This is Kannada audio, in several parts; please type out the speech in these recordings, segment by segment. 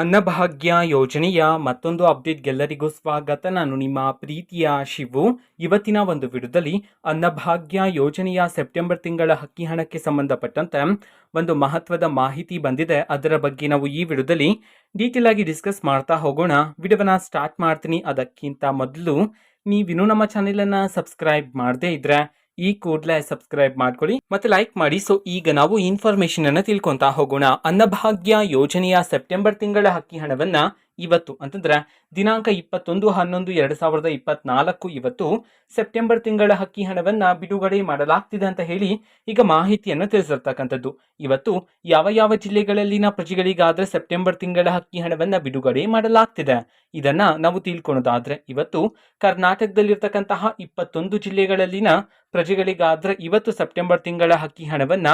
ಅನ್ನಭಾಗ್ಯ ಯೋಜನೆಯ ಮತ್ತೊಂದು ಅಪ್ಡೇಟ್ಗೆಲ್ಲರಿಗೂ ಸ್ವಾಗತ. ನಾನು ನಿಮ್ಮ ಪ್ರೀತಿಯ ಶಿವು. ಇವತ್ತಿನ ಒಂದು ವಿಡಿಯೋದಲ್ಲಿ ಅನ್ನಭಾಗ್ಯ ಯೋಜನೆಯ ಸೆಪ್ಟೆಂಬರ್ ತಿಂಗಳ ಅಕ್ಕಿ ಹಣಕ್ಕೆ ಸಂಬಂಧಪಟ್ಟಂತೆ ಒಂದು ಮಹತ್ವದ ಮಾಹಿತಿ ಬಂದಿದೆ. ಅದರ ಬಗ್ಗೆ ನಾವು ಈ ವಿಡಿಯೋದಲ್ಲಿ ಡೀಟೇಲ್ ಆಗಿ ಡಿಸ್ಕಸ್ ಮಾಡ್ತಾ ಹೋಗೋಣ. ವಿಡಿಯೋನ ಸ್ಟಾರ್ಟ್ ಮಾಡ್ತೀನಿ. ಅದಕ್ಕಿಂತ ಮೊದಲು ನೀವಿನ್ನೂ ನಮ್ಮ ಚಾನೆಲನ್ನು ಸಬ್ಸ್ಕ್ರೈಬ್ ಮಾಡದೇ ಇದ್ರೆ ಈ ಕೂಡಲೇ ಸಬ್ಸ್ಕ್ರೈಬ್ ಮಾಡ್ಕೊಳ್ಳಿ ಮತ್ತೆ ಲೈಕ್ ಮಾಡಿ. ಸೊ ಈಗ ನಾವು ಇನ್ಫಾರ್ಮೇಶನ್ ಅನ್ನ ತಿಳ್ಕೊಂತಾ ಹೋಗೋಣ. ಅನ್ನಭಾಗ್ಯ ಯೋಜನೆಯ ಸೆಪ್ಟೆಂಬರ್ ತಿಂಗಳ ಅಕ್ಕಿ ಹಣವನ್ನ ಇವತ್ತು ಅಂತಂದ್ರೆ ದಿನಾಂಕ 21/11/2024 ಇವತ್ತು ಸೆಪ್ಟೆಂಬರ್ ತಿಂಗಳ ಅಕ್ಕಿ ಹಣವನ್ನ ಬಿಡುಗಡೆ ಮಾಡಲಾಗ್ತಿದೆ ಅಂತ ಹೇಳಿ ಈಗ ಮಾಹಿತಿಯನ್ನು ತಿಳಿಸಿರ್ತಕ್ಕಂಥದ್ದು. ಇವತ್ತು ಯಾವ ಯಾವ ಜಿಲ್ಲೆಗಳಲ್ಲಿನ ಪ್ರಜೆಗಳಿಗಾದ್ರೆ ಸೆಪ್ಟೆಂಬರ್ ತಿಂಗಳ ಅಕ್ಕಿ ಹಣವನ್ನ ಬಿಡುಗಡೆ ಮಾಡಲಾಗ್ತಿದೆ ಇದನ್ನ ನಾವು ತಿಳ್ಕೊಳ್ಳೋದಾದ್ರೆ, ಇವತ್ತು ಕರ್ನಾಟಕದಲ್ಲಿರ್ತಕ್ಕಂತಹ 21 ಜಿಲ್ಲೆಗಳಲ್ಲಿನ ಪ್ರಜೆಗಳಿಗಾದ್ರೆ ಇವತ್ತು ಸೆಪ್ಟೆಂಬರ್ ತಿಂಗಳ ಅಕ್ಕಿ ಹಣವನ್ನ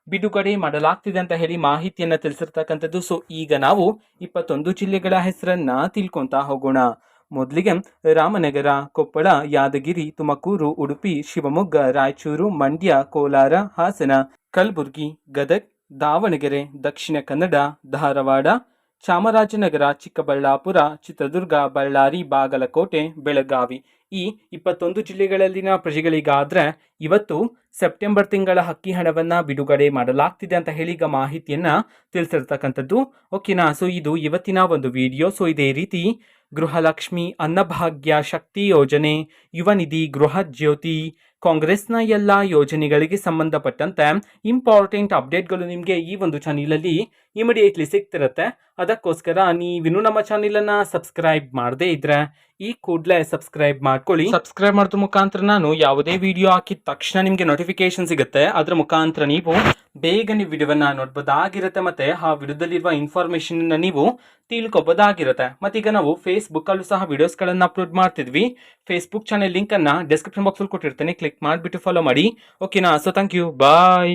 ಬಿಡುಗಡೆ ಮಾಡಲಾಗ್ತಿದೆ ಅಂತ ಹೇಳಿ ಮಾಹಿತಿಯನ್ನ ತಿಳಿಸಿರ್ತಕ್ಕಂಥದ್ದು. ಸೊ ಈಗ ನಾವು 21 ಜಿಲ್ಲೆಗಳ ಹೆಸರನ್ನ ತಿಳ್ಕೊಂತಾ ಹೋಗೋಣ. ಮೊದಲಿಗೆ ರಾಮನಗರ, ಕೊಪ್ಪಳ, ಯಾದಗಿರಿ, ತುಮಕೂರು, ಉಡುಪಿ, ಶಿವಮೊಗ್ಗ, ರಾಯಚೂರು, ಮಂಡ್ಯ, ಕೋಲಾರ, ಹಾಸನ, ಕಲಬುರಗಿ, ಗದಗ್, ದಾವಣಗೆರೆ, ದಕ್ಷಿಣ ಕನ್ನಡ, ಧಾರವಾಡ, ಚಾಮರಾಜನಗರ, ಚಿಕ್ಕಬಳ್ಳಾಪುರ, ಚಿತ್ರದುರ್ಗ, ಬಳ್ಳಾರಿ, ಬಾಗಲಕೋಟೆ, ಬೆಳಗಾವಿ ಈ 21 ಜಿಲ್ಲೆಗಳಲ್ಲಿನ ಪ್ರಜೆಗಳಿಗಾದ್ರೆ ಇವತ್ತು ಸೆಪ್ಟೆಂಬರ್ ತಿಂಗಳ ಅಕ್ಕಿ ಹಣವನ್ನ ಬಿಡುಗಡೆ ಮಾಡಲಾಗ್ತಿದೆ ಅಂತ ಹೇಳಿ ಈಗ ಮಾಹಿತಿಯನ್ನ ತಿಳಿಸಿರ್ತಕ್ಕಂಥದ್ದು. ಓಕೆನಾ. ಸೊ ಇದು ಇವತ್ತಿನ ಒಂದು ವಿಡಿಯೋ. ಸೊ ಇದೇ ರೀತಿ ಗೃಹಲಕ್ಷ್ಮಿ, ಅನ್ನಭಾಗ್ಯ, ಶಕ್ತಿ ಯೋಜನೆ, ಯುವ ನಿಧಿ, ಗೃಹ ಜ್ಯೋತಿ, ಕಾಂಗ್ರೆಸ್ನ ಎಲ್ಲ ಯೋಜನೆಗಳಿಗೆ ಸಂಬಂಧಪಟ್ಟಂತೆ ಇಂಪಾರ್ಟೆಂಟ್ ಅಪ್ಡೇಟ್ಗಳು ನಿಮಗೆ ಈ ಒಂದು ಚಾನಲಲ್ಲಿ ಇಮಿಡಿಯೇಟ್ಲಿ ಸಿಗ್ತಿರುತ್ತೆ. ಅದಕ್ಕೋಸ್ಕರ ನೀವಿನ್ನೂ ನಮ್ಮ ಚಾನಲನ್ನು ಸಬ್ಸ್ಕ್ರೈಬ್ ಮಾಡದೇ ಇದ್ರೆ ಈ ಕೂಡಲೇ ಸಬ್ಸ್ಕ್ರೈಬ್ ಮಾಡ್ಕೊಳ್ಳಿ. ಸಬ್ಸ್ಕ್ರೈಬ್ ಮಾಡೋದ್ರ ಮುಖಾಂತರ ನಾನು ಯಾವುದೇ ವಿಡಿಯೋ ಹಾಕಿದ ತಕ್ಷಣ ನಿಮಗೆ ನೋಟಿಫಿಕೇಶನ್ ಸಿಗುತ್ತೆ. ಅದರ ಮುಖಾಂತರ ನೀವು ಬೇಗನೆ ವಿಡಿಯೋವನ್ನ ನೋಡ್ಬೋದಾಗಿರುತ್ತೆ ಮತ್ತೆ ಆ ವಿಡಿಯೋದಲ್ಲಿರುವ ಇನ್ಫಾರ್ಮೇಶನ್ ನೀವು ತಿಳ್ಕೊಬೋದಾಗಿರುತ್ತೆ. ಮತ್ತೀಗ ನಾವು ಫೇಸ್ಬುಕ್ ಅಲ್ಲೂ ಸಹ ವಿಡಿಯೋಸ್ಗಳನ್ನು ಅಪ್ಲೋಡ್ ಮಾಡ್ತಿದ್ವಿ. ಫೇಸ್ಬುಕ್ ಚಾನೆಲ್ ಲಿಂಕ್ ಅನ್ನ ಡಿಸ್ಕ್ರಿಪ್ಷನ್ ಬಾಕ್ಸ್ ಅಲ್ಲಿ ಕೊಟ್ಟಿರ್ತೇನೆ, ಕ್ಲಿಕ್ ಮಾಡಿಬಿಟ್ಟು ಫಾಲೋ ಮಾಡಿ. ಓಕೆನಾ. So thank you, bye.